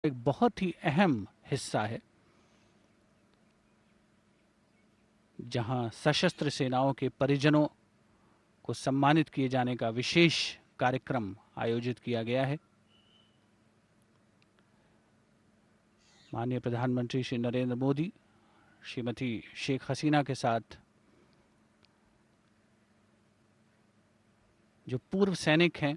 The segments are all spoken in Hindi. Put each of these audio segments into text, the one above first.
एक बहुत ही अहम हिस्सा है, जहां सशस्त्र सेनाओं के परिजनों को सम्मानित किए जाने का विशेष कार्यक्रम आयोजित किया गया है। माननीय प्रधानमंत्री श्री नरेंद्र मोदी श्रीमती शेख हसीना के साथ जो पूर्व सैनिक हैं,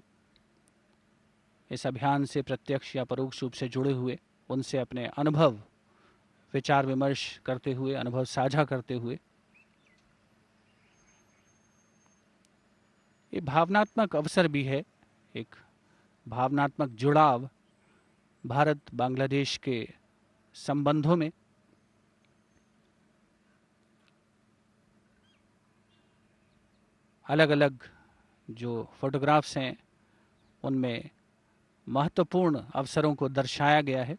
इस अभियान से प्रत्यक्ष या परोक्ष रूप से जुड़े हुए, उनसे अपने अनुभव विचार विमर्श करते हुए, अनुभव साझा करते हुए ये भावनात्मक अवसर भी है, एक भावनात्मक जुड़ाव भारत बांग्लादेश के संबंधों में। अलग अलग जो फोटोग्राफ्स हैं उनमें महत्वपूर्ण अवसरों को दर्शाया गया है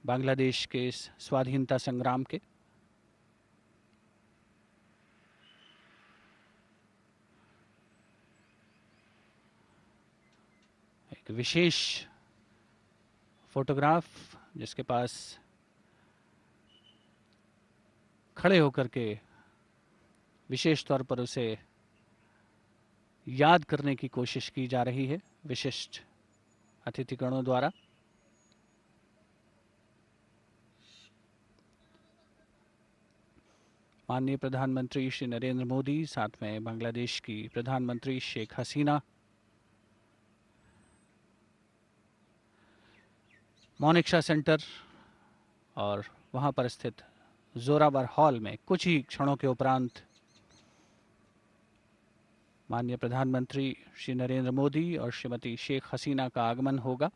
बांग्लादेश के इस स्वाधीनता संग्राम के। एक विशेष फोटोग्राफ जिसके पास खड़े होकर के विशेष तौर पर उसे याद करने की कोशिश की जा रही है विशिष्ट अतिथिगणों द्वारा। माननीय प्रधानमंत्री श्री नरेंद्र मोदी, साथ में बांग्लादेश की प्रधानमंत्री शेख हसीना मोनिक्षा सेंटर और वहां पर स्थित जोरावर हॉल में कुछ ही क्षणों के उपरांत माननीय प्रधानमंत्री श्री नरेंद्र मोदी और श्रीमती शेख हसीना का आगमन होगा।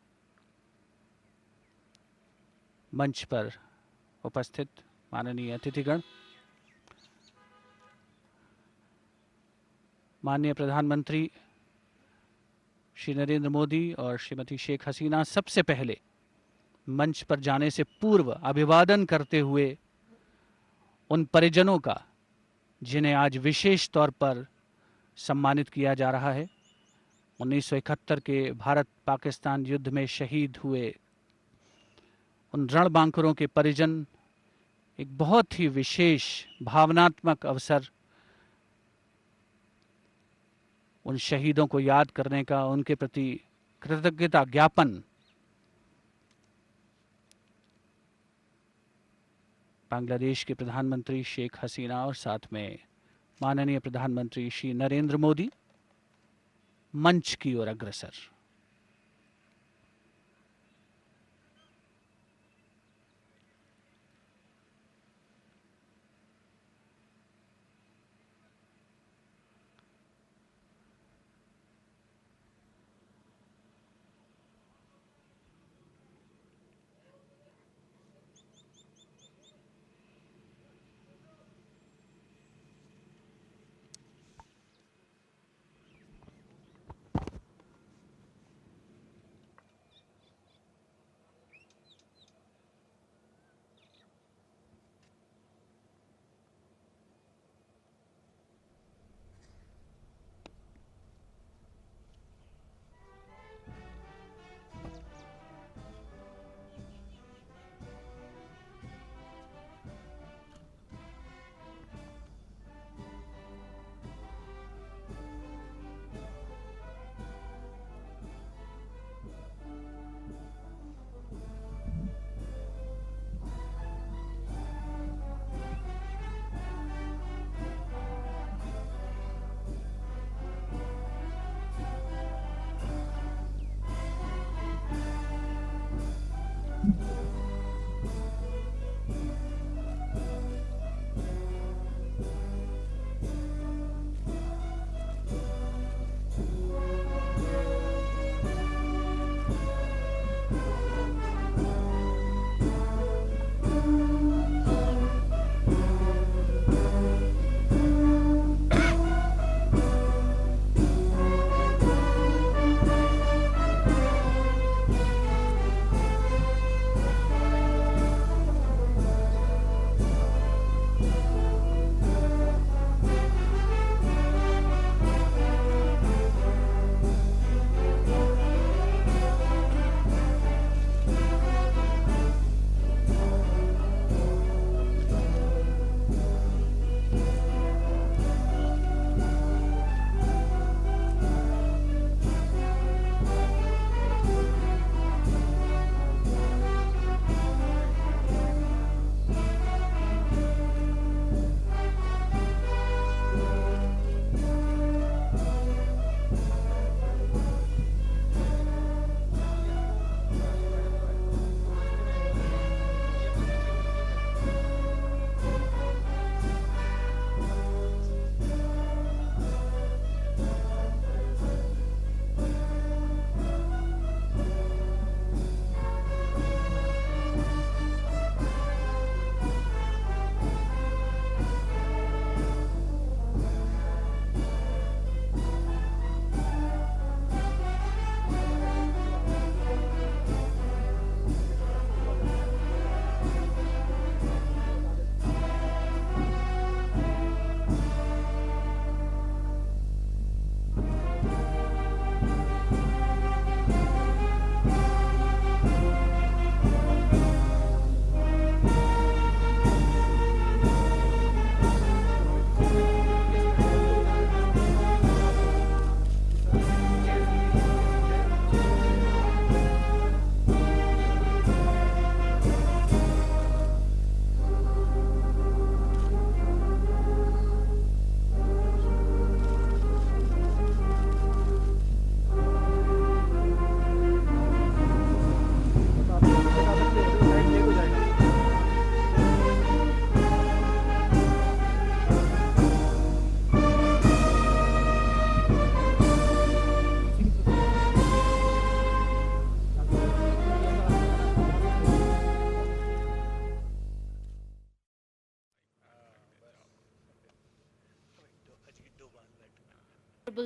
मंच पर उपस्थित माननीय अतिथिगण, माननीय प्रधानमंत्री श्री नरेंद्र मोदी और श्रीमती शेख हसीना सबसे पहले मंच पर जाने से पूर्व अभिवादन करते हुए उन परिजनों का जिन्हें आज विशेष तौर पर सम्मानित किया जा रहा है, 1971 के भारत पाकिस्तान युद्ध में शहीद हुए उन रणबांकुरों के परिजन, एक बहुत ही विशेष भावनात्मक अवसर उन शहीदों को याद करने का, उनके प्रति कृतज्ञता ज्ञापन बांग्लादेश के प्रधानमंत्री शेख हसीना और साथ में माननीय प्रधानमंत्री श्री नरेंद्र मोदी मंच की ओर अग्रसर।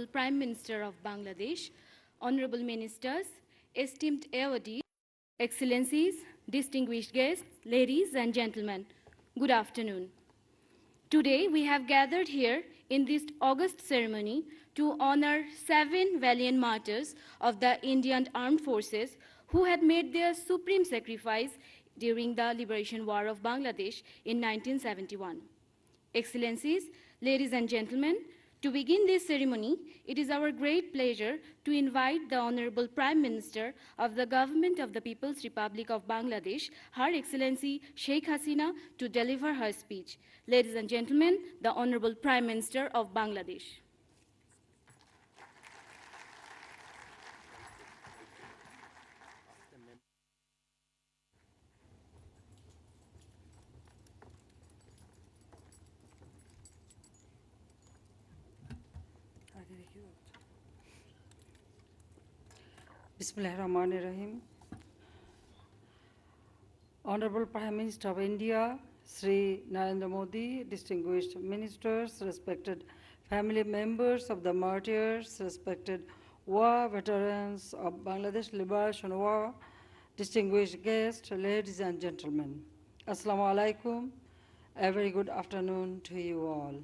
Honorable Prime Minister of Bangladesh, Honorable Ministers, esteemed awardees, Excellencies, distinguished guests, ladies and gentlemen, good afternoon. Today we have gathered here in this august ceremony to honor 7 valiant martyrs of the Indian Armed Forces who had made their supreme sacrifice during the Liberation War of Bangladesh in 1971. Excellencies, ladies and gentlemen, to begin this ceremony, it is our great pleasure to invite the Honorable Prime Minister of the Government of the People's Republic of Bangladesh, Her Excellency Sheikh Hasina, to deliver her speech. Ladies and gentlemen, the Honorable Prime Minister of Bangladesh. Bismillahirrahmanirrahim. Honorable Prime Minister of India, Sri Narendra Modi, distinguished ministers, respected family members of the martyrs, respected war veterans of Bangladesh Liberation War, distinguished guests, ladies and gentlemen. Assalamu alaikum. A very good afternoon to you all.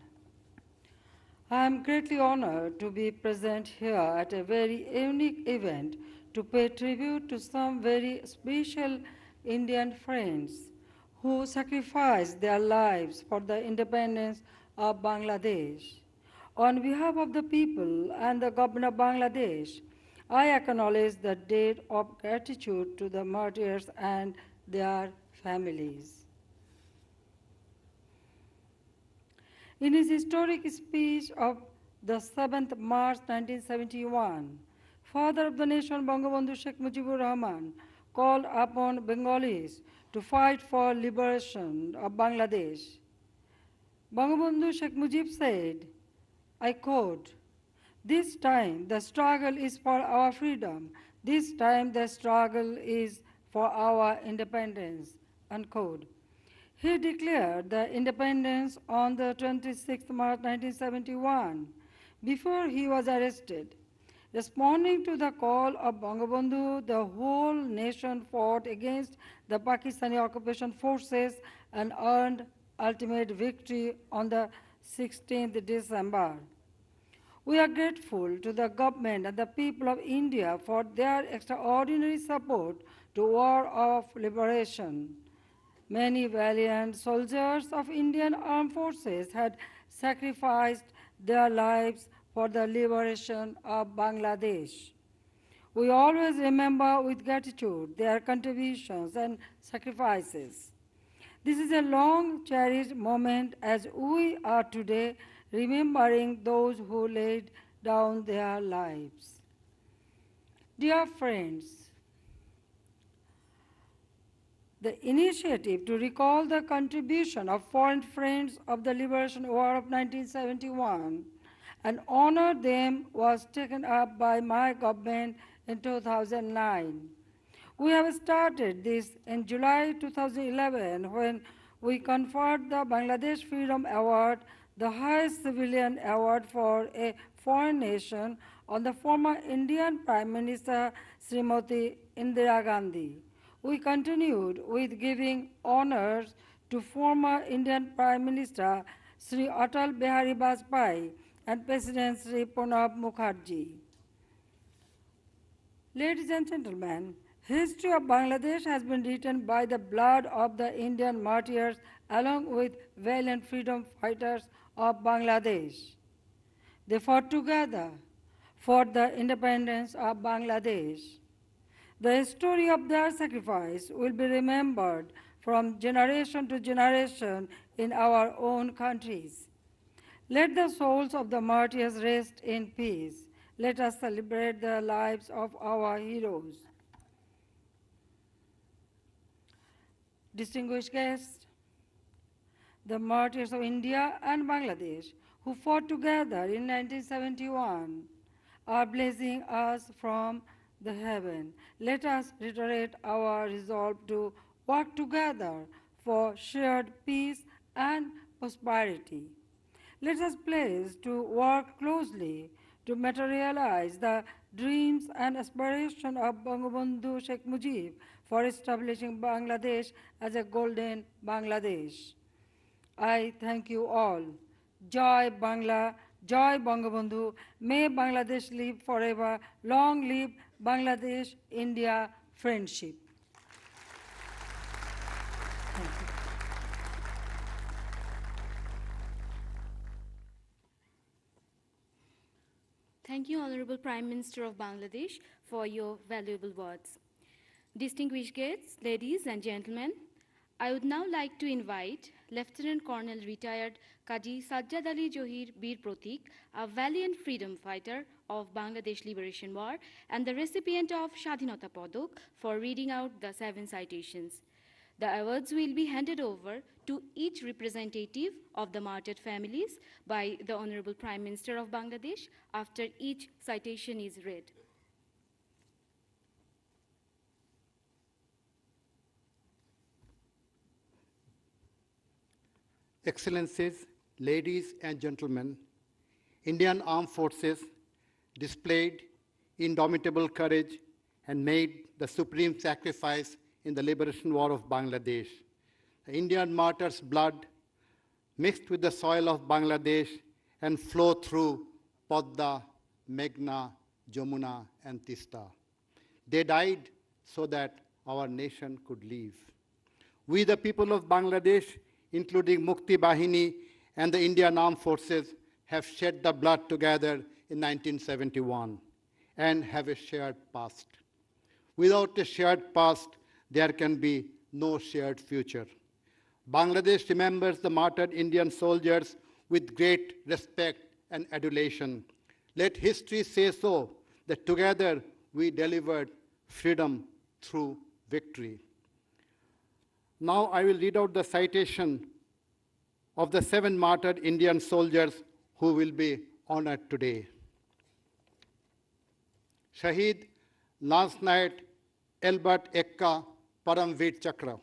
I am greatly honored to be present here at a very unique event to pay tribute to some very special Indian friends who sacrificed their lives for the independence of Bangladesh. On behalf of the people and the government of Bangladesh, I acknowledge the debt of gratitude to the martyrs and their families. In his historic speech of the 7th March 1971, Father of the nation Bangabandhu Sheikh Mujibur Rahman called upon Bengalis to fight for liberation of Bangladesh. Bangabandhu Sheikh Mujib said, I quote, "This time the struggle is for our freedom. This time the struggle is for our independence," unquote. He declared the independence on the 26th March 1971 before he was arrested. Responding to the call of Bangabandhu, the whole nation fought against the Pakistani occupation forces and earned ultimate victory on the 16th December. We are grateful to the government and the people of India for their extraordinary support to war of liberation. Many valiant soldiers of Indian armed forces had sacrificed their lives for the liberation of Bangladesh. We always remember with gratitude their contributions and sacrifices. This is a long cherished moment as we are today remembering those who laid down their lives. Dear friends, the initiative to recall the contribution of foreign friends of the Liberation War of 1971 and honor them was taken up by my government in 2009. We have started this in July 2011 when we conferred the Bangladesh Freedom Award, the highest civilian award for a foreign nation, on the former Indian Prime Minister Srimati Indira Gandhi. We continued with giving honors to former Indian Prime Minister Sri Atal Bihari Vajpayee and President Sri Pranab Mukherjee. Ladies and gentlemen, history of Bangladesh has been written by the blood of the Indian martyrs along with valiant freedom fighters of Bangladesh. They fought together for the independence of Bangladesh. The story of their sacrifice will be remembered from generation to generation in our own countries. Let the souls of the martyrs rest in peace. Let us celebrate the lives of our heroes. Distinguished guests, the martyrs of India and Bangladesh who fought together in 1971 are blessing us from the heaven. Let us reiterate our resolve to work together for shared peace and prosperity. Let us pledge to work closely to materialize the dreams and aspirations of Bangabandhu Sheikh Mujib for establishing Bangladesh as a golden Bangladesh. I thank you all. Joy Bangla, Joy Bangabandhu, may Bangladesh live forever. Long live Bangladesh-India friendship. Thank you, Honorable Prime Minister of Bangladesh, for your valuable words. Distinguished guests, ladies and gentlemen, I would now like to invite Lieutenant Colonel retired Kaji Sajjad Ali Johir Bir Pratik, a valiant freedom fighter of Bangladesh Liberation War and the recipient of Shadhinata Padak, for reading out the 7 citations. The awards will be handed over to each representative of the martyred families by the Honorable Prime Minister of Bangladesh after each citation is read. Excellencies, ladies and gentlemen, Indian Armed Forces displayed indomitable courage and made the supreme sacrifice in the liberation war of Bangladesh. The Indian martyrs' blood mixed with the soil of Bangladesh and flowed through Padma, Meghna, Jamuna, and Tista. They died so that our nation could live. We, the people of Bangladesh, including Mukti Bahini and the Indian Armed Forces, have shed the blood together in 1971 and have a shared past. Without a shared past, there can be no shared future. Bangladesh remembers the martyred Indian soldiers with great respect and adulation. Let history say so, that together we delivered freedom through victory. Now I will read out the citation of the 7 martyred Indian soldiers who will be honored today. Shahid Lance Knight Albert Ekka Paramveer Chakra.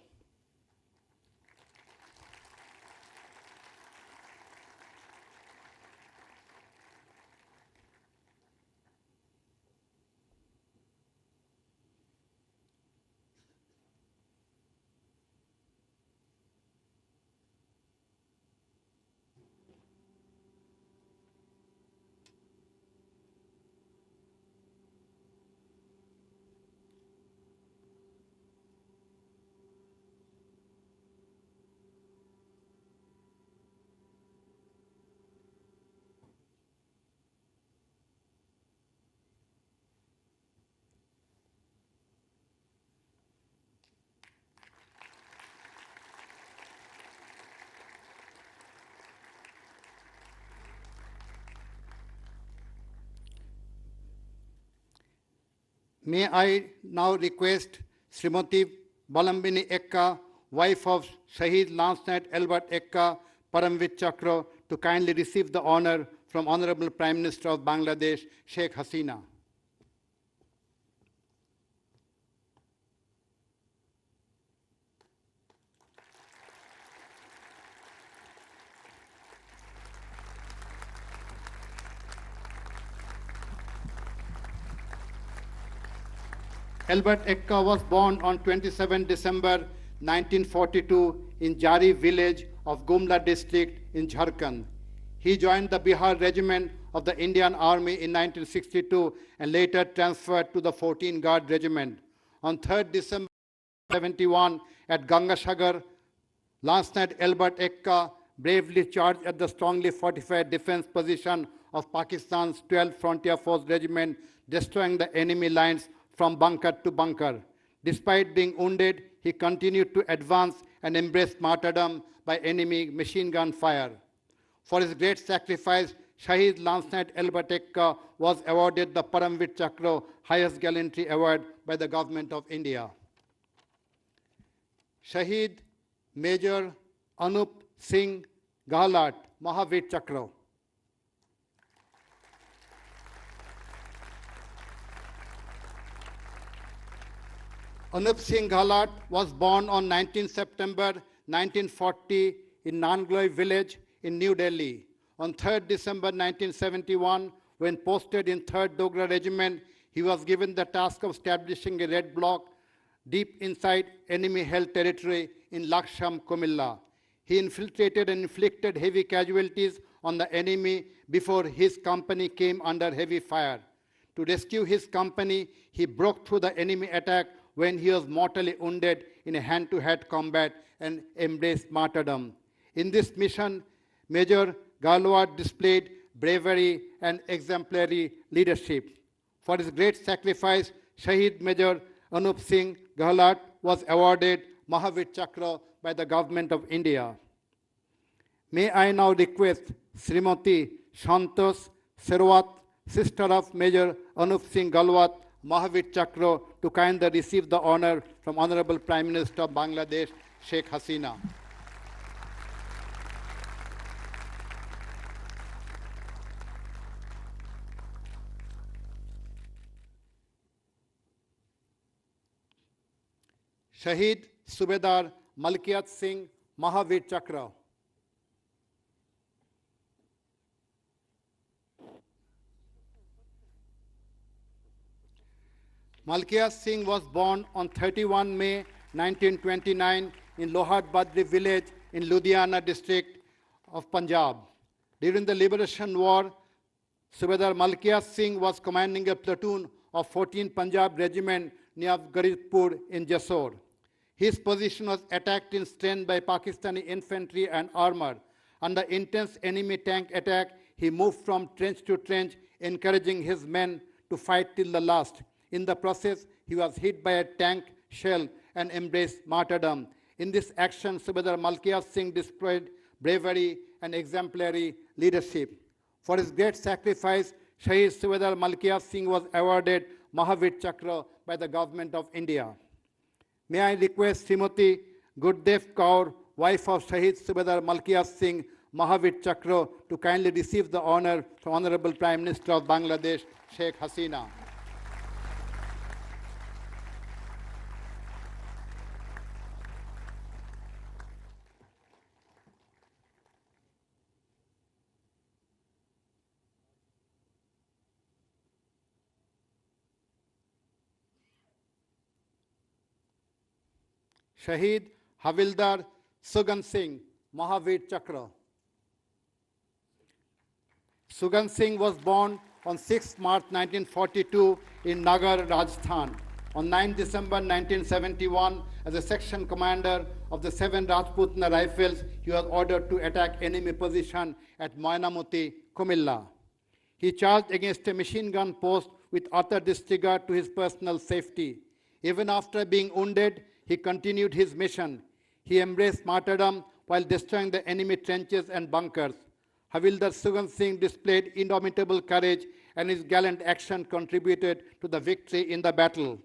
May I now request Srimati Balambini Ekka, wife of Shahid Lance Knight Albert Ekka Paramveer Chakra, to kindly receive the honor from Honorable Prime Minister of Bangladesh, Sheikh Hasina. Albert Ekka was born on 27 December 1942 in Jari village of Gumla district in Jharkhand. He joined the Bihar Regiment of the Indian Army in 1962 and later transferred to the 14 Guard Regiment. On 3rd December 1971 at Gangasagar, Lance Knight Albert Ekka bravely charged at the strongly fortified defense position of Pakistan's 12th Frontier Force Regiment, destroying the enemy lines from bunker to bunker. Despite being wounded, he continued to advance and embrace martyrdom by enemy machine gun fire. For his great sacrifice, Shahid Lance Knight Albert Ekka was awarded the Paramveer Chakra, highest gallantry award by the Government of India. Shahid Major Anup Singh Gahlat, Mahavir Chakra. Anup Singh Gahlat was born on 19 September 1940 in Nangloi village in New Delhi. On 3rd December 1971, When posted in 3rd Dogra Regiment, he was given the task of establishing a red block deep inside enemy-held territory in Laksham, Kumilla. He infiltrated and inflicted heavy casualties on the enemy before his company came under heavy fire. To rescue his company, he broke through the enemy attack when he was mortally wounded in a hand-to-hand combat and embraced martyrdom. In this mission, Major Galwat displayed bravery and exemplary leadership. For his great sacrifice, Shahid Major Anup Singh Gehlat was awarded Mahavir Chakra by the Government of India. May I now request Srimati Santosh Serwat, sister of Major Anup Singh Galwat, Mahavir Chakra, to kindly receive the honor from Honorable Prime Minister of Bangladesh, Sheikh Hasina. Shahid Subedar Malkiyat Singh, Mahavir Chakra. Malkiyat Singh was born on 31 May 1929 in Lohad Badri village in Ludhiana district of Punjab. During the Liberation War, Subedar Malkiyat Singh was commanding a platoon of 14 Punjab Regiment near Garidpur in Jessore. His position was attacked in strength by Pakistani infantry and armor. Under intense enemy tank attack, he moved from trench to trench, encouraging his men to fight till the last. In the process, he was hit by a tank shell and embraced martyrdom. In this action, Subedar Malkiyat Singh displayed bravery and exemplary leadership. For his great sacrifice, Shahid Subedar Malkiyat Singh was awarded Mahavir Chakra by the Government of India. May I request Srimati Gurdev Kaur, wife of Shahid Subedar Malkiyat Singh, Mahavir Chakra, to kindly receive the honor from Honorable Prime Minister of Bangladesh, Sheikh Hasina. Shahid Havildar Sugan Singh, Mahavir Chakra. Sugan Singh was born on 6 March 1942 in Nagar, Rajasthan. On 9 December 1971, as a section commander of the 7 Rajputana Rifles, he was ordered to attack enemy position at Moynamuti, Kumilla. He charged against a machine gun post with utter disregard to his personal safety. Even after being wounded, he continued his mission. He embraced martyrdom while destroying the enemy trenches and bunkers. Havildar Sugan Singh displayed indomitable courage, and his gallant action contributed to the victory in the battle.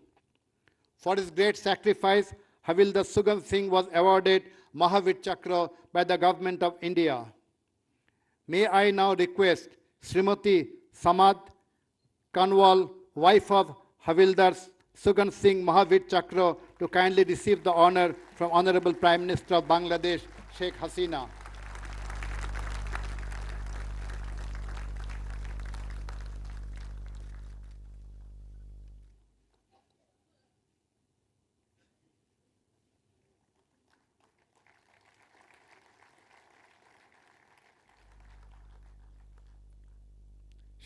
For his great sacrifice, Havildar Sugan Singh was awarded Mahavir Chakra by the Government of India. May I now request Srimati Samad Kanwal, wife of Havildar Sugan Singh, Mahavir Chakra, to kindly receive the honor from Honorable Prime Minister of Bangladesh, Sheikh Hasina.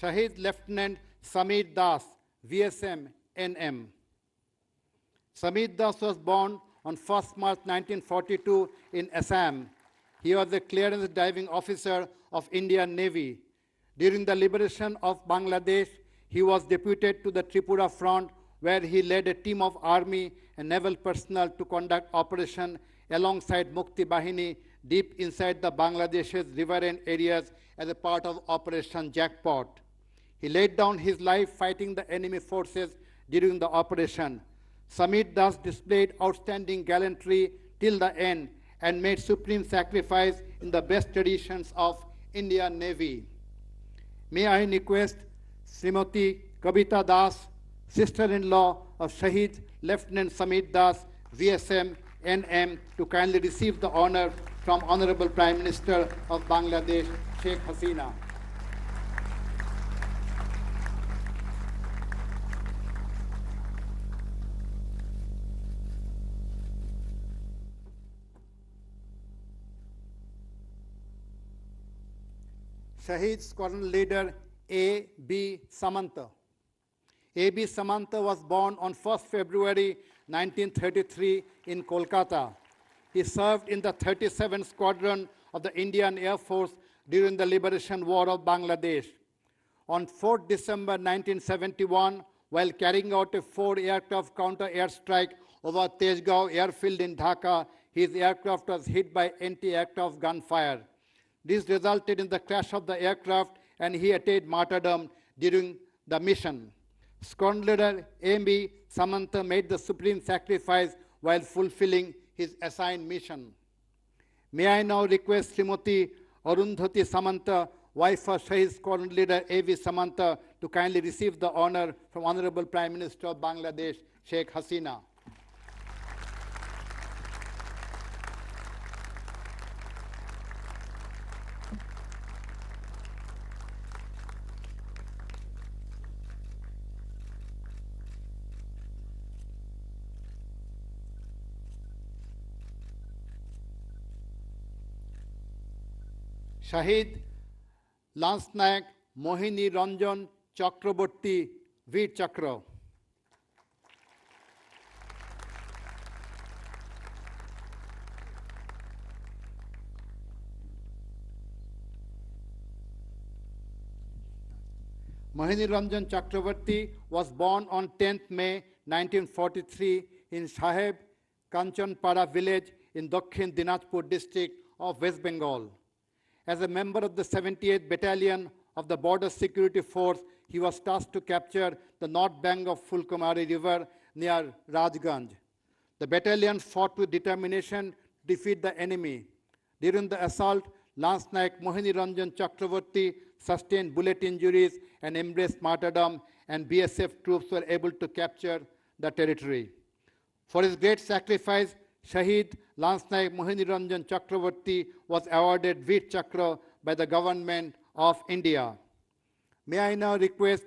Shahid Lieutenant Samir Das, VSM, NM. Samir Das was born on 1st March 1942 in Assam. He was a clearance diving officer of Indian Navy. During the liberation of Bangladesh, he was deputed to the Tripura front, where he led a team of army and naval personnel to conduct operation alongside Mukti Bahini deep inside the Bangladesh's riverine areas as a part of Operation Jackpot. He laid down his life fighting the enemy forces during the operation. Samir Das displayed outstanding gallantry till the end and made supreme sacrifice in the best traditions of Indian Navy. May I request Srimati Kabita Das, sister-in-law of Shahid Lieutenant Samir Das, VSM, NM, to kindly receive the honor from Honorable Prime Minister of Bangladesh, Sheikh Hasina. Shahid Squadron Leader A.B. Samanta. A.B. Samanta was born on 1st February 1933 in Kolkata. He served in the 37th Squadron of the Indian Air Force during the Liberation War of Bangladesh. On 4th December 1971, while carrying out a 4-aircraft counter-air strike over Tejgaon airfield in Dhaka, his aircraft was hit by anti-aircraft gunfire. This resulted in the crash of the aircraft, and he attained martyrdom during the mission. Squadron leader A.B. Samanta made the supreme sacrifice while fulfilling his assigned mission. May I now request Srimati Arundhati Samanta, wife of Shahid Squadron leader A.B. Samanta, to kindly receive the honor from Honorable Prime Minister of Bangladesh, Sheikh Hasina. Shahid Lance Nayak Mohini Ranjan Chakraborty Veer Chakra. Mohini Ranjan Chakraborty was born on 10th May 1943 in Saheb Kanchanpara village in Dakshin Dinajpur district of West Bengal. As a member of the 78th Battalion of the Border Security Force, he was tasked to capture the north bank of Fulkumari River near Rajganj. The battalion fought with determination to defeat the enemy. During the assault, Lance Nayak Mohini Ranjan Chakraborty sustained bullet injuries and embraced martyrdom, and BSF troops were able to capture the territory. For his great sacrifice, Shahid Lance Nayak Mohini Ranjan Chakraborty was awarded Veer Chakra by the Government of India. May I now request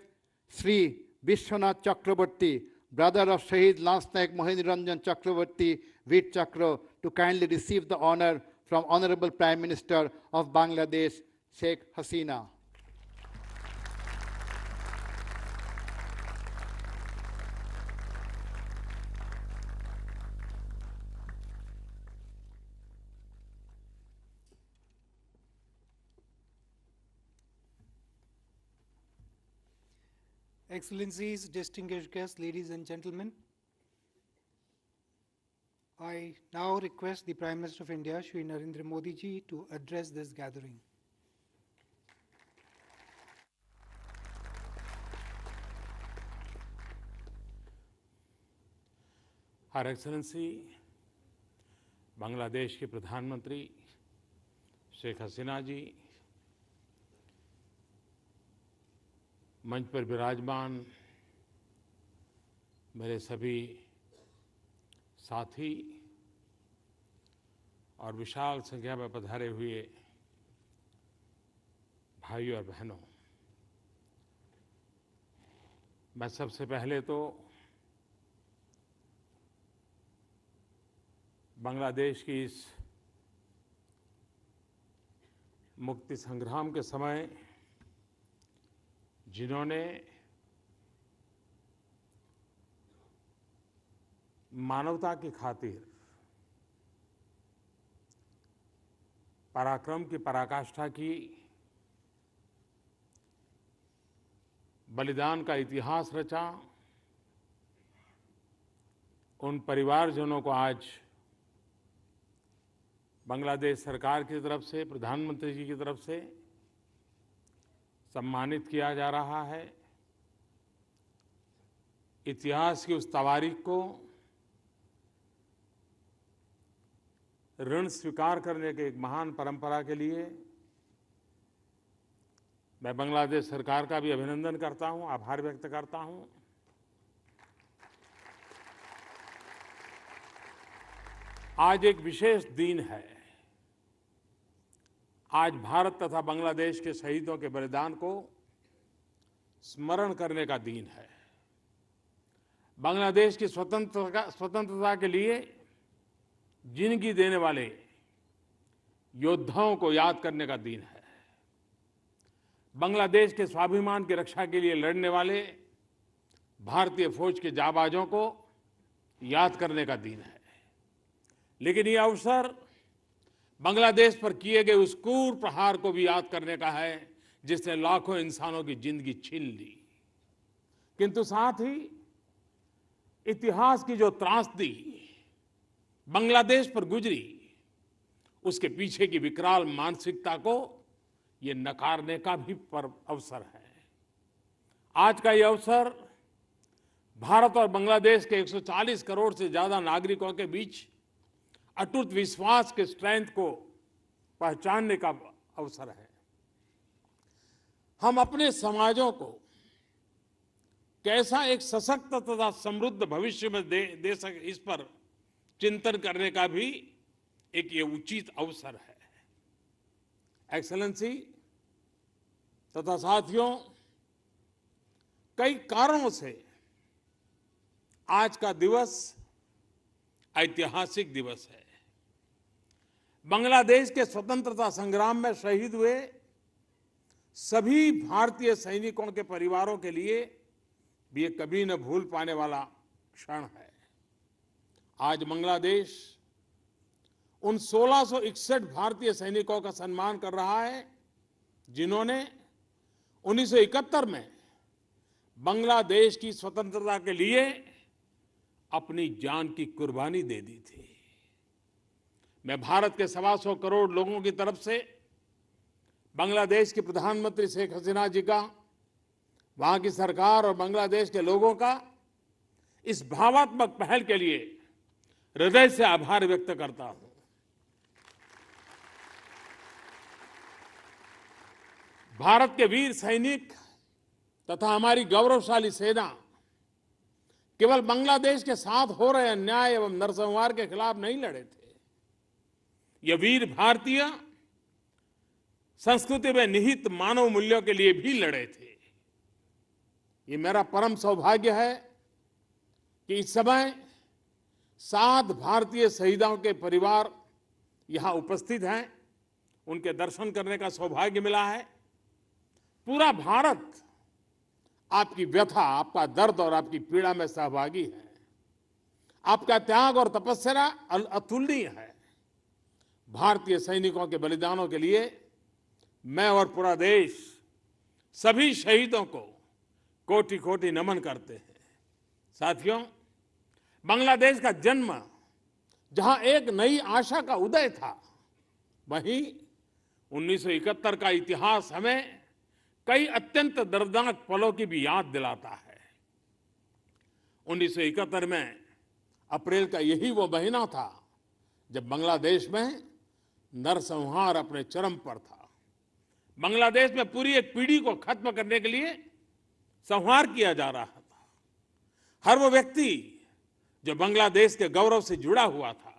Sri Vishwanath Chakraborty, brother of Shahid Lance Nayak Mohini Ranjan Chakraborty, Veer Chakra, to kindly receive the honor from Honorable Prime Minister of Bangladesh, Sheikh Hasina. Excellencies, distinguished guests, ladies and gentlemen, I now request the Prime Minister of India, Shri Narendra Modi ji, to address this gathering. Her Excellency, Bangladesh के प्रधानमंत्री शेख हसीना जी, मंच पर विराजमान मेरे सभी साथी और विशाल संख्या में पधारे हुए भाइयों और बहनों, मैं सबसे पहले तो बांग्लादेश की इस मुक्ति संग्राम के समय जिन्होंने मानवता की खातिर पराक्रम की पराकाष्ठा की, बलिदान का इतिहास रचा, उन परिवारजनों को आज बांग्लादेश सरकार की तरफ से, प्रधानमंत्री जी की तरफ से सम्मानित किया जा रहा है। इतिहास की उस तवारीख को ऋण स्वीकार करने के एक महान परंपरा के लिए मैं बांग्लादेश सरकार का भी अभिनंदन करता हूं, आभार व्यक्त करता हूं। आज एक विशेष दिन है। आज भारत तथा बांग्लादेश के शहीदों के बलिदान को स्मरण करने का दिन है। बांग्लादेश की स्वतंत्रता के लिए जिंदगी देने वाले योद्धाओं को याद करने का दिन है। बांग्लादेश के स्वाभिमान की रक्षा के लिए लड़ने वाले भारतीय फौज के जाबाजों को याद करने का दिन है। लेकिन ये अवसर बांग्लादेश पर किए गए उस क्रूर प्रहार को भी याद करने का है जिसने लाखों इंसानों की जिंदगी छीन ली। किंतु साथ ही इतिहास की जो त्रासदी बांग्लादेश पर गुजरी, उसके पीछे की विकराल मानसिकता को ये नकारने का भी अवसर है। आज का ये अवसर भारत और बांग्लादेश के 140 करोड़ से ज्यादा नागरिकों के बीच अटूट विश्वास के स्ट्रेंथ को पहचानने का अवसर है। हम अपने समाजों को कैसा एक सशक्त तथा समृद्ध भविष्य में दे सके, इस पर चिंतन करने का भी एक ये उचित अवसर है। एक्सेलेंसी तथा साथियों, कई कारणों से आज का दिवस ऐतिहासिक दिवस है। बांग्लादेश के स्वतंत्रता संग्राम में शहीद हुए सभी भारतीय सैनिकों के परिवारों के लिए भी ये कभी न भूल पाने वाला क्षण है। आज बांग्लादेश उन 1661 भारतीय सैनिकों का सम्मान कर रहा है जिन्होंने 1971 में बांग्लादेश की स्वतंत्रता के लिए अपनी जान की कुर्बानी दे दी थी। मैं भारत के 125 करोड़ लोगों की तरफ से बांग्लादेश की प्रधानमंत्री शेख हसीना जी का, वहां की सरकार और बांग्लादेश के लोगों का इस भावात्मक पहल के लिए हृदय से आभार व्यक्त करता हूं। भारत के वीर सैनिक तथा हमारी गौरवशाली सेना केवल बांग्लादेश के साथ हो रहे अन्याय एवं नरसंहार के खिलाफ नहीं लड़े थे। ये वीर भारतीय संस्कृति में निहित मानव मूल्यों के लिए भी लड़े थे। ये मेरा परम सौभाग्य है कि इस समय 7 भारतीय शहीदों के परिवार यहां उपस्थित हैं। उनके दर्शन करने का सौभाग्य मिला है। पूरा भारत आपकी व्यथा, आपका दर्द और आपकी पीड़ा में सहभागी है। आपका त्याग और तपस्या अतुलनीय है। भारतीय सैनिकों के बलिदानों के लिए मैं और पूरा देश सभी शहीदों को कोटि कोटि नमन करते हैं। साथियों, बांग्लादेश का जन्म जहां एक नई आशा का उदय था, वहीं 1971 का इतिहास हमें कई अत्यंत दर्दनाक पलों की भी याद दिलाता है। 1971 में अप्रैल का यही वो महीना था जब बांग्लादेश में नरसंहार अपने चरम पर था। बांग्लादेश में पूरी एक पीढ़ी को खत्म करने के लिए संहार किया जा रहा था। हर वो व्यक्ति जो बांग्लादेश के गौरव से जुड़ा हुआ था,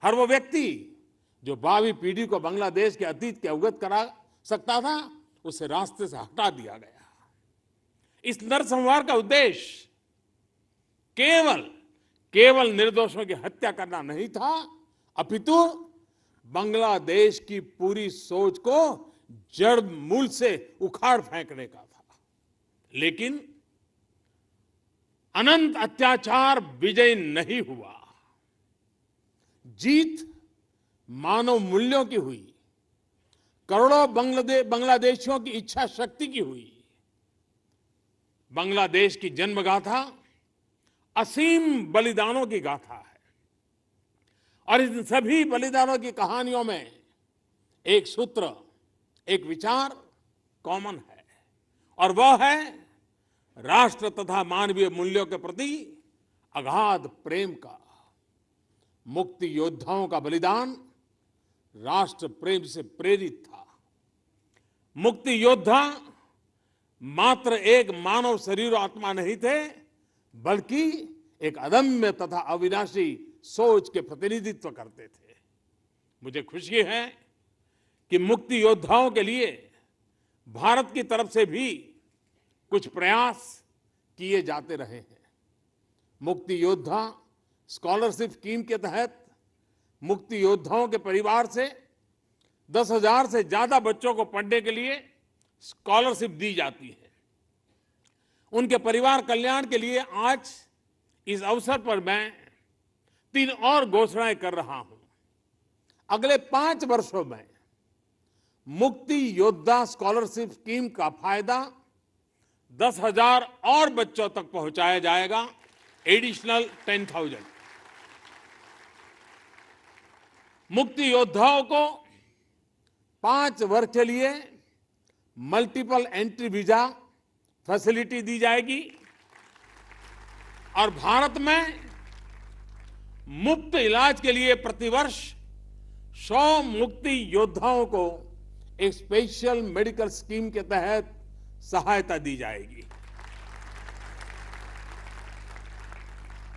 हर वो व्यक्ति जो भावी पीढ़ी को बांग्लादेश के अतीत के अवगत करा सकता था, उसे रास्ते से हटा दिया गया। इस नरसंहार का उद्देश्य केवल निर्दोषों की हत्या करना नहीं था, अपितु बांग्लादेश की पूरी सोच को जड़ मूल से उखाड़ फेंकने का था। लेकिन अनंत अत्याचार विजय नहीं हुआ। जीत मानव मूल्यों की हुई, करोड़ों बांग्लादेशियों की इच्छा शक्ति की हुई। बांग्लादेश की जन्म गाथा असीम बलिदानों की गाथा है और इन सभी बलिदानों की कहानियों में एक सूत्र, एक विचार कॉमन है और वह है राष्ट्र तथा मानवीय मूल्यों के प्रति अगाध प्रेम का। मुक्ति योद्धाओं का बलिदान राष्ट्र प्रेम से प्रेरित था। मुक्ति योद्धा मात्र एक मानव शरीर और आत्मा नहीं थे, बल्कि एक अदम्य तथा अविनाशी सोच के प्रतिनिधित्व करते थे। मुझे खुशी है कि मुक्ति योद्धाओं के लिए भारत की तरफ से भी कुछ प्रयास किए जाते रहे हैं। मुक्ति योद्धा स्कॉलरशिप स्कीम के तहत मुक्ति योद्धाओं के परिवार से 10,000 से ज्यादा बच्चों को पढ़ने के लिए स्कॉलरशिप दी जाती है। उनके परिवार कल्याण के लिए आज इस अवसर पर मैं 3 और घोषणाएं कर रहा हूं। अगले 5 वर्षों में मुक्ति योद्धा स्कॉलरशिप स्कीम का फायदा 10,000 और बच्चों तक पहुंचाया जाएगा, एडिशनल 10,000। मुक्ति योद्धाओं को 5 वर्ष के लिए मल्टीपल एंट्री वीजा फैसिलिटी दी जाएगी और भारत में मुफ्त इलाज के लिए प्रतिवर्ष 100 मुक्ति योद्धाओं को एक स्पेशल मेडिकल स्कीम के तहत सहायता दी जाएगी।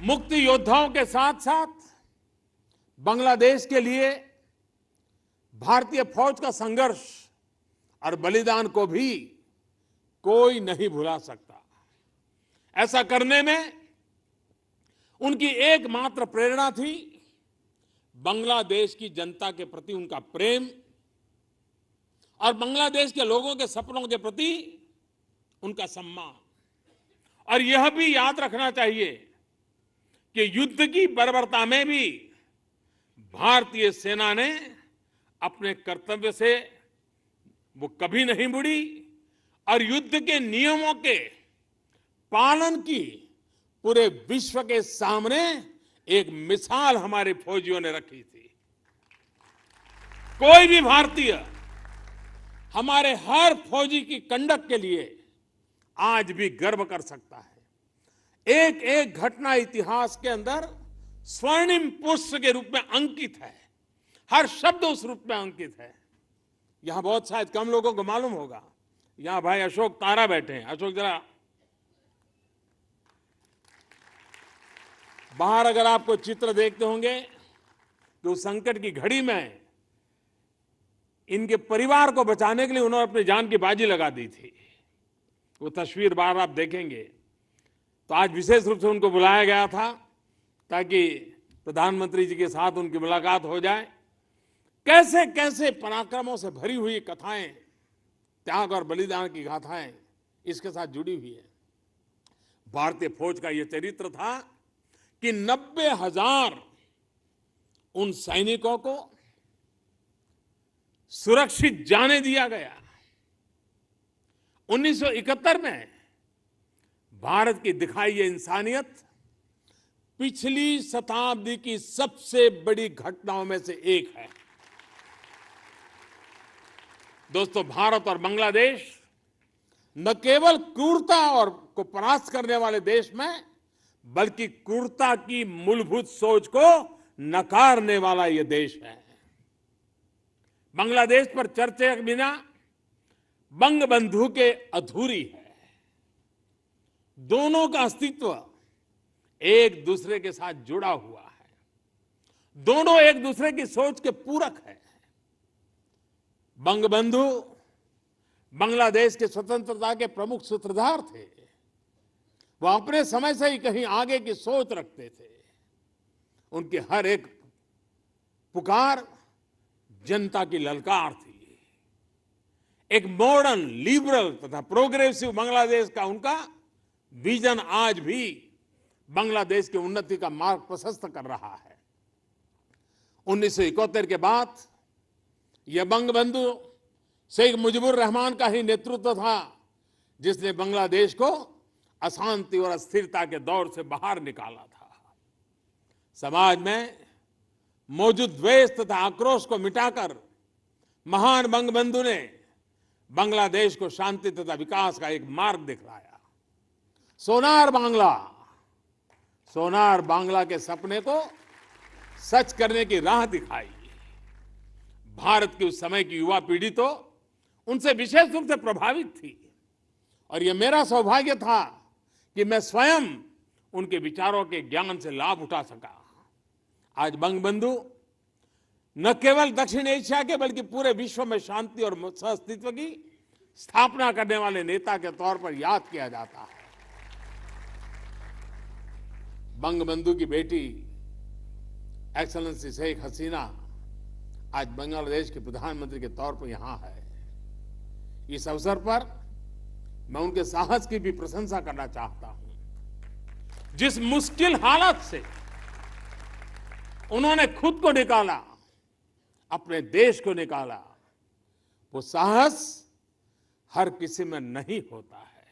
मुक्ति योद्धाओं के साथ साथ बांग्लादेश के लिए भारतीय फौज का संघर्ष और बलिदान को भी कोई नहीं भुला सकता। ऐसा करने में उनकी एकमात्र प्रेरणा थी बांग्लादेश की जनता के प्रति उनका प्रेम और बांग्लादेश के लोगों के सपनों के प्रति उनका सम्मान। और यह भी याद रखना चाहिए कि युद्ध की बर्बरता में भी भारतीय सेना ने अपने कर्तव्य से वो कभी नहीं मुड़ी और युद्ध के नियमों के पालन की पूरे विश्व के सामने एक मिसाल हमारे फौजियों ने रखी थी। कोई भी भारतीय हमारे हर फौजी की कंडक्ट के लिए आज भी गर्व कर सकता है। एक एक घटना इतिहास के अंदर स्वर्णिम पुष्प के रूप में अंकित है, हर शब्द उस रूप में अंकित है। यहां बहुत शायद कम लोगों को मालूम होगा, यहां भाई अशोक तारा बैठे हैं। अशोक जरा बाहर अगर आपको चित्र देखते होंगे तो संकट की घड़ी में इनके परिवार को बचाने के लिए उन्होंने अपनी जान की बाजी लगा दी थी। वो तस्वीर बाहर आप देखेंगे। तो आज विशेष रूप से उनको बुलाया गया था ताकि प्रधानमंत्री जी के साथ उनकी मुलाकात हो जाए। कैसे कैसे पराक्रमों से भरी हुई कथाएं, त्याग और बलिदान की गाथाएं इसके साथ जुड़ी हुई है। भारतीय फौज का यह चरित्र था कि 90,000 उन सैनिकों को सुरक्षित जाने दिया गया। 1971 में भारत की दिखाई ये इंसानियत पिछली शताब्दी की सबसे बड़ी घटनाओं में से एक है। दोस्तों, भारत और बांग्लादेश न केवल क्रूरता और को परास्त करने वाले देश में, बल्कि क्रूरता की मूलभूत सोच को नकारने वाला यह देश है। बांग्लादेश पर चर्चा के बिना बंगबंधु के अधूरी है। दोनों का अस्तित्व एक दूसरे के साथ जुड़ा हुआ है, दोनों एक दूसरे की सोच के पूरक है। बंगबंधु बांग्लादेश के स्वतंत्रता के प्रमुख सूत्रधार थे। वो अपने समय से ही कहीं आगे की सोच रखते थे। उनकी हर एक पुकार जनता की ललकार थी। एक मॉडर्न, लिबरल तथा प्रोग्रेसिव बांग्लादेश का उनका विजन आज भी बांग्लादेश की उन्नति का मार्ग प्रशस्त कर रहा है। 1971 के बाद यह बंगबंधु शेख मुजीबुर रहमान का ही नेतृत्व था जिसने बांग्लादेश को अशांति और अस्थिरता के दौर से बाहर निकाला था। समाज में मौजूद द्वेष तथा आक्रोश को मिटाकर महान बंगबंधु ने बांग्लादेश को शांति तथा विकास का एक मार्ग दिखलाया। सोनार बांग्ला के सपने को सच करने की राह दिखाई। भारत की उस समय की युवा पीढ़ी तो उनसे विशेष रूप से प्रभावित थी और यह मेरा सौभाग्य था कि मैं स्वयं उनके विचारों के ज्ञान से लाभ उठा सका। आज बंगबंधु न केवल दक्षिण एशिया के बल्कि पूरे विश्व में शांति और सहअस्तित्व की स्थापना करने वाले नेता के तौर पर याद किया जाता है। बंगबंधु की बेटी एक्सलेंसी शेख हसीना आज बांग्लादेश के प्रधानमंत्री के तौर पर यहां है। इस अवसर पर मैं उनके साहस की भी प्रशंसा करना चाहता हूं। जिस मुश्किल हालत से उन्होंने खुद को निकाला, अपने देश को निकाला, वो साहस हर किसी में नहीं होता है।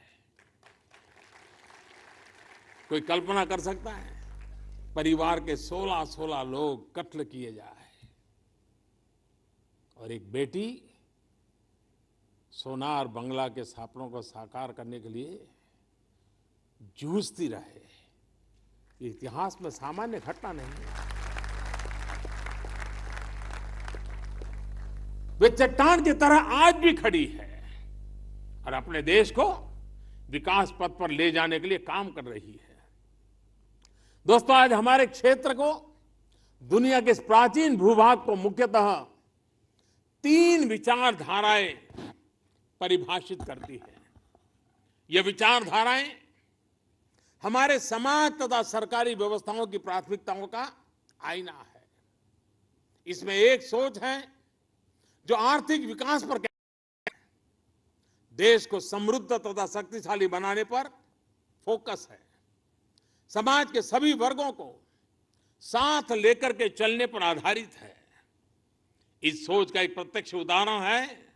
कोई कल्पना कर सकता है परिवार के 16 लोग कत्ल किए जाए और एक बेटी सोनार बंगला के सपनों को साकार करने के लिए जूझती रहे। ये इतिहास में सामान्य घटना नहीं है। वे चट्टान की तरह आज भी खड़ी है और अपने देश को विकास पथ पर ले जाने के लिए काम कर रही है। दोस्तों, आज हमारे क्षेत्र को, दुनिया के इस प्राचीन भूभाग को मुख्यतः 3 विचारधाराएं परिभाषित करती है। ये विचारधाराएं हमारे समाज तथा सरकारी व्यवस्थाओं की प्राथमिकताओं का आईना है। इसमें एक सोच है जो आर्थिक विकास पर देश को समृद्ध तथा शक्तिशाली बनाने पर फोकस है। समाज के सभी वर्गों को साथ लेकर के चलने पर आधारित है। इस सोच का एक प्रत्यक्ष उदाहरण है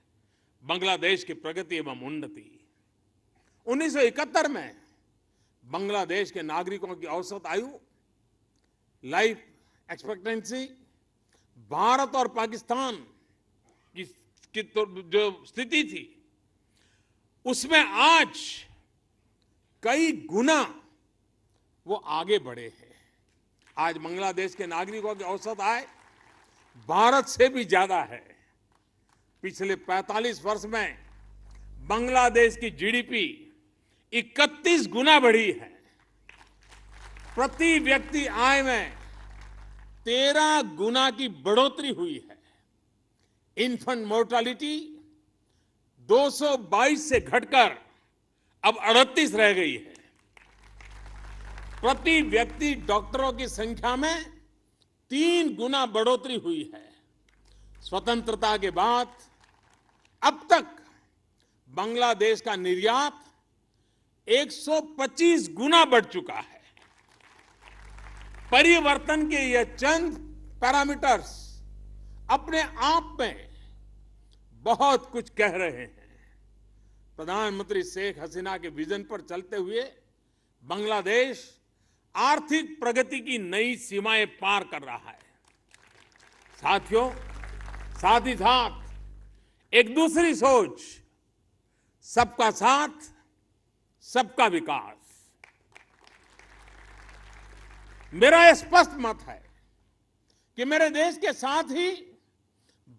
बांग्लादेश की प्रगति एवं उन्नति। 1971 में बांग्लादेश के नागरिकों की औसत आयु, लाइफ एक्सपेक्टेंसी भारत और पाकिस्तान की तो जो स्थिति थी उसमें आज कई गुना वो आगे बढ़े हैं। आज बांग्लादेश के नागरिकों की औसत आय भारत से भी ज्यादा है। पिछले 45 वर्ष में बांग्लादेश की जीडीपी 31 गुना बढ़ी है। प्रति व्यक्ति आय में 13 गुना की बढ़ोतरी हुई है। इन्फेंट मोर्टालिटी 222 से घटकर अब 38 रह गई है। प्रति व्यक्ति डॉक्टरों की संख्या में 3 गुना बढ़ोतरी हुई है। स्वतंत्रता के बाद अब तक बांग्लादेश का निर्यात 125 गुना बढ़ चुका है। परिवर्तन के ये चंद पैरामीटर्स अपने आप में बहुत कुछ कह रहे हैं। प्रधानमंत्री शेख हसीना के विजन पर चलते हुए बांग्लादेश आर्थिक प्रगति की नई सीमाएं पार कर रहा है। साथियों, साथ ही साथ एक दूसरी सोच, सबका साथ सबका विकास। मेरा यह स्पष्ट मत है कि मेरे देश के साथ ही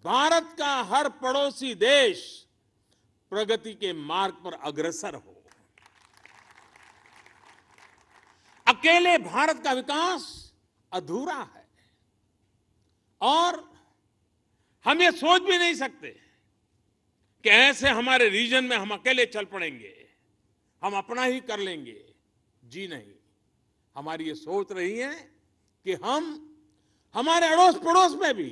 भारत का हर पड़ोसी देश प्रगति के मार्ग पर अग्रसर हो। अकेले भारत का विकास अधूरा है और हम ये सोच भी नहीं सकते कि ऐसे हमारे रीजन में हम अकेले चल पड़ेंगे, हम अपना ही कर लेंगे। जी नहीं, हमारी ये सोच रही है कि हम हमारे अड़ोस पड़ोस में भी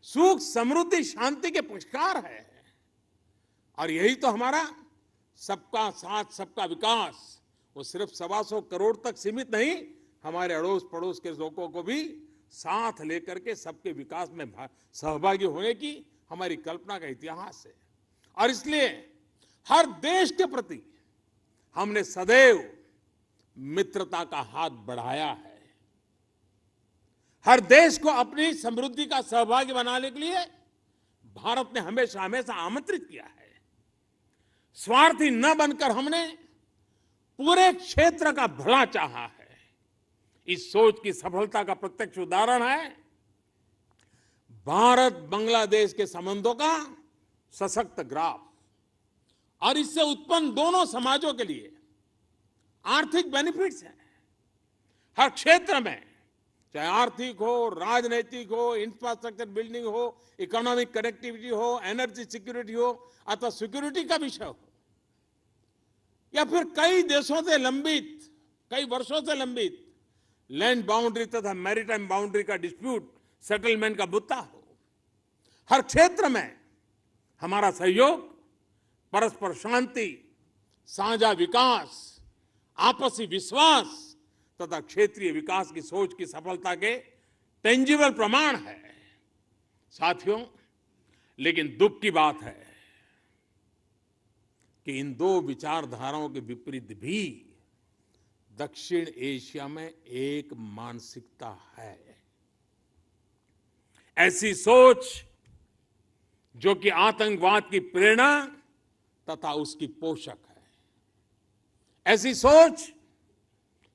सुख, समृद्धि, शांति के पक्षकार है। और यही तो हमारा सबका साथ सबका विकास, वो सिर्फ 125 करोड़ तक सीमित नहीं, हमारे अड़ोस पड़ोस के लोगों को भी साथ लेकर के सबके विकास में सहभागी होने की हमारी कल्पना का इतिहास है। और इसलिए हर देश के प्रति हमने सदैव मित्रता का हाथ बढ़ाया है। हर देश को अपनी समृद्धि का सहभागी बनाने के लिए भारत ने हमेशा हमेशा आमंत्रित किया है। स्वार्थी न बनकर हमने पूरे क्षेत्र का भला चाहा है। इस सोच की सफलता का प्रत्यक्ष उदाहरण है भारत बांग्लादेश के संबंधों का सशक्त ग्राफ और इससे उत्पन्न दोनों समाजों के लिए आर्थिक बेनिफिट्स हैं। हर क्षेत्र में, चाहे आर्थिक हो, राजनीतिक हो, इंफ्रास्ट्रक्चर बिल्डिंग हो, इकोनॉमिक कनेक्टिविटी हो, एनर्जी सिक्योरिटी हो अथवा सिक्योरिटी का विषय हो, या फिर कई देशों से लंबित, कई वर्षों से लंबित लैंड बाउंड्री तथा मैरीटाइम बाउंड्री का डिस्प्यूट सेटलमेंट का मुद्दा हो, हर क्षेत्र में हमारा सहयोग परस्पर शांति, साझा विकास, आपसी विश्वास तथा क्षेत्रीय विकास की सोच की सफलता के टेंजिबल प्रमाण है। साथियों, लेकिन दुख की बात है कि इन दो विचारधाराओं के विपरीत भी दक्षिण एशिया में एक मानसिकता है। ऐसी सोच जो कि आतंकवाद की प्रेरणा तथा उसकी पोषक है। ऐसी सोच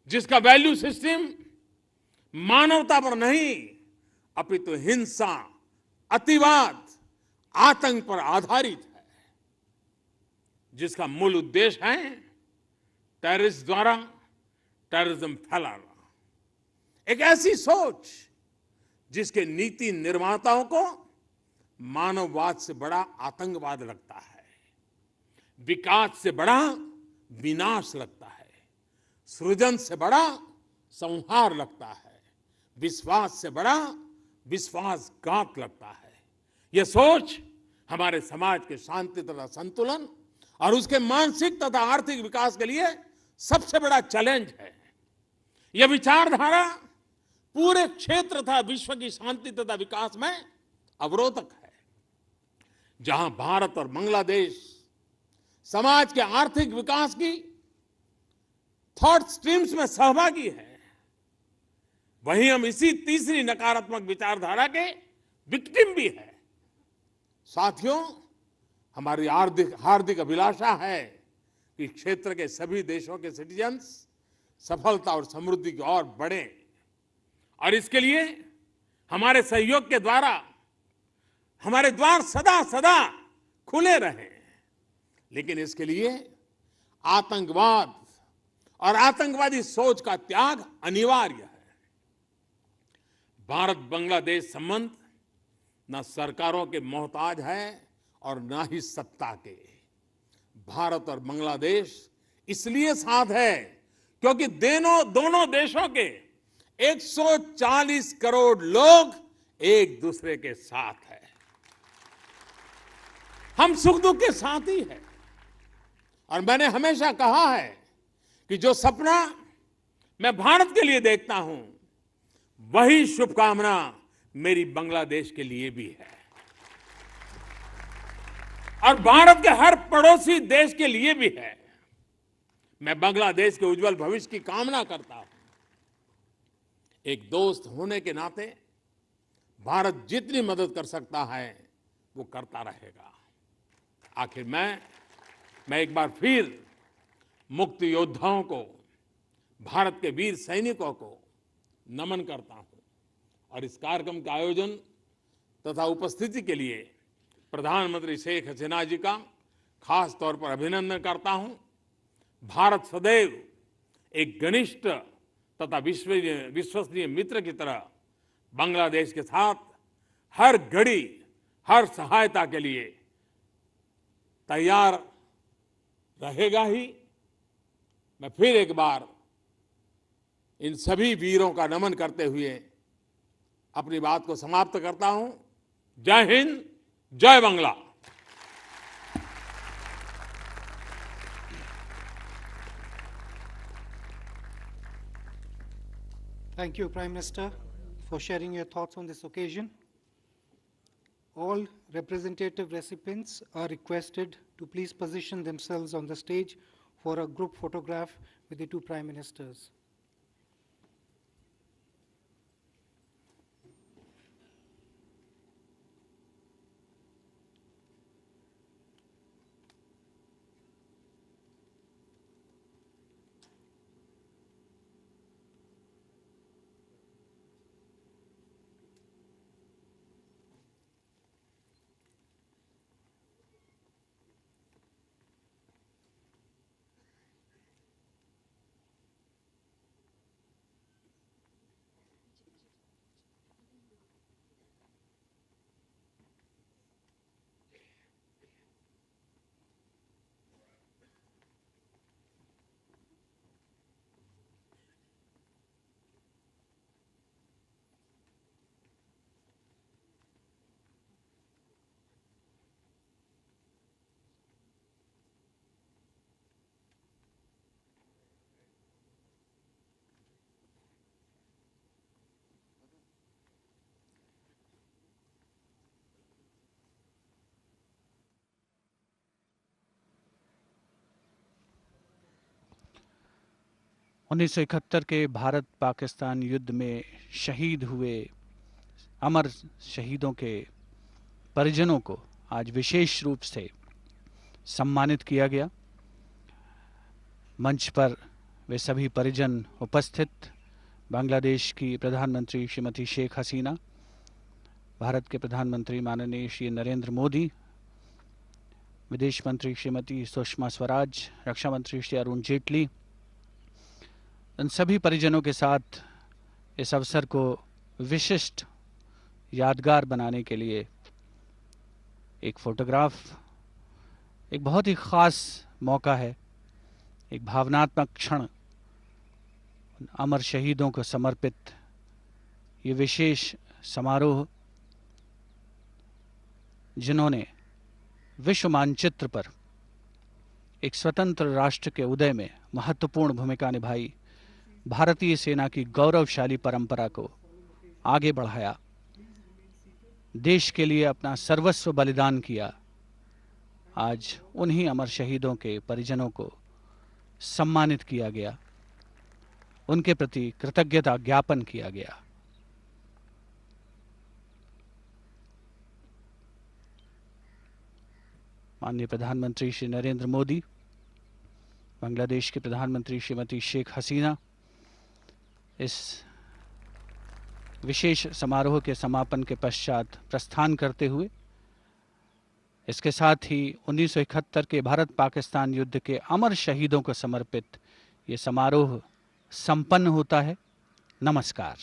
जिसका वैल्यू सिस्टम मानवता पर नहीं अपितु हिंसा, अतिवाद, आतंक पर आधारित है, जिसका मूल उद्देश्य है टेररिस्ट द्वारा टेररिज्म फैलाना। एक ऐसी सोच जिसके नीति निर्माताओं को मानववाद से बड़ा आतंकवाद लगता है, विकास से बड़ा विनाश लगता है, सृजन से बड़ा संहार लगता है, विश्वास से बड़ा विश्वासघात लगता है। यह सोच हमारे समाज के शांति तथा संतुलन और उसके मानसिक तथा आर्थिक विकास के लिए सबसे बड़ा चैलेंज है। यह विचारधारा पूरे क्षेत्र तथा विश्व की शांति तथा विकास में अवरोधक है। जहां भारत और बांग्लादेश समाज के आर्थिक विकास की थॉट स्ट्रीम्स में सहभागी है, वहीं हम इसी तीसरी नकारात्मक विचारधारा के विक्टिम भी है। साथियों, हमारी हार्दिक अभिलाषा है कि क्षेत्र के सभी देशों के सिटीजन्स सफलता और समृद्धि की ओर बढ़े और इसके लिए हमारे सहयोग के द्वारा हमारे द्वार सदा सदा खुले रहें। लेकिन इसके लिए आतंकवाद और आतंकवादी सोच का त्याग अनिवार्य है। भारत बांग्लादेश संबंध न सरकारों के मोहताज है और न ही सत्ता के। भारत और बांग्लादेश इसलिए साथ है क्योंकि दोनों देशों के 140 करोड़ लोग एक दूसरे के साथ हैं। हम सुख दुख के साथी हैं। और मैंने हमेशा कहा है कि जो सपना मैं भारत के लिए देखता हूं, वही शुभकामना मेरी बांग्लादेश के लिए भी है और भारत के हर पड़ोसी देश के लिए भी है। मैं बांग्लादेश के उज्जवल भविष्य की कामना करता हूं। एक दोस्त होने के नाते भारत जितनी मदद कर सकता है वो करता रहेगा। आखिर मैं एक बार फिर मुक्ति योद्धाओं को, भारत के वीर सैनिकों को नमन करता हूं और इस कार्यक्रम के आयोजन तथा उपस्थिति के लिए प्रधानमंत्री शेख हसीना जी का खास तौर पर अभिनंदन करता हूं। भारत सदैव एक घनिष्ठ तथा विश्वसनीय मित्र की तरह बांग्लादेश के साथ हर घड़ी हर सहायता के लिए तैयार रहेगा ही। मैं फिर एक बार इन सभी वीरों का नमन करते हुए अपनी बात को समाप्त करता हूं। जय हिंद, जय Bangla. Thank you, Prime Minister, for sharing your thoughts on this occasion. All representative recipients are requested to please position themselves on the stage for a group photograph with the two Prime Ministers. 1971 के भारत पाकिस्तान युद्ध में शहीद हुए अमर शहीदों के परिजनों को आज विशेष रूप से सम्मानित किया गया। मंच पर वे सभी परिजन उपस्थित, बांग्लादेश की प्रधानमंत्री श्रीमती शेख हसीना, भारत के प्रधानमंत्री माननीय श्री नरेंद्र मोदी, विदेश मंत्री श्रीमती सुषमा स्वराज, रक्षा मंत्री श्री अरुण जेटली, इन सभी परिजनों के साथ इस अवसर को विशिष्ट यादगार बनाने के लिए एक फोटोग्राफ, एक बहुत ही ख़ास मौका है, एक भावनात्मक क्षण अमर शहीदों को समर्पित ये विशेष समारोह, जिन्होंने विश्व मानचित्र पर एक स्वतंत्र राष्ट्र के उदय में महत्वपूर्ण भूमिका निभाई, भारतीय सेना की गौरवशाली परंपरा को आगे बढ़ाया, देश के लिए अपना सर्वस्व बलिदान किया। आज उन्हीं अमर शहीदों के परिजनों को सम्मानित किया गया, उनके प्रति कृतज्ञता ज्ञापन किया गया। माननीय प्रधानमंत्री श्री नरेंद्र मोदी, बांग्लादेश के प्रधानमंत्री श्रीमती शेख हसीना इस विशेष समारोह के समापन के पश्चात प्रस्थान करते हुए, इसके साथ ही 1971 के भारत पाकिस्तान युद्ध के अमर शहीदों को समर्पित ये समारोह संपन्न होता है। नमस्कार।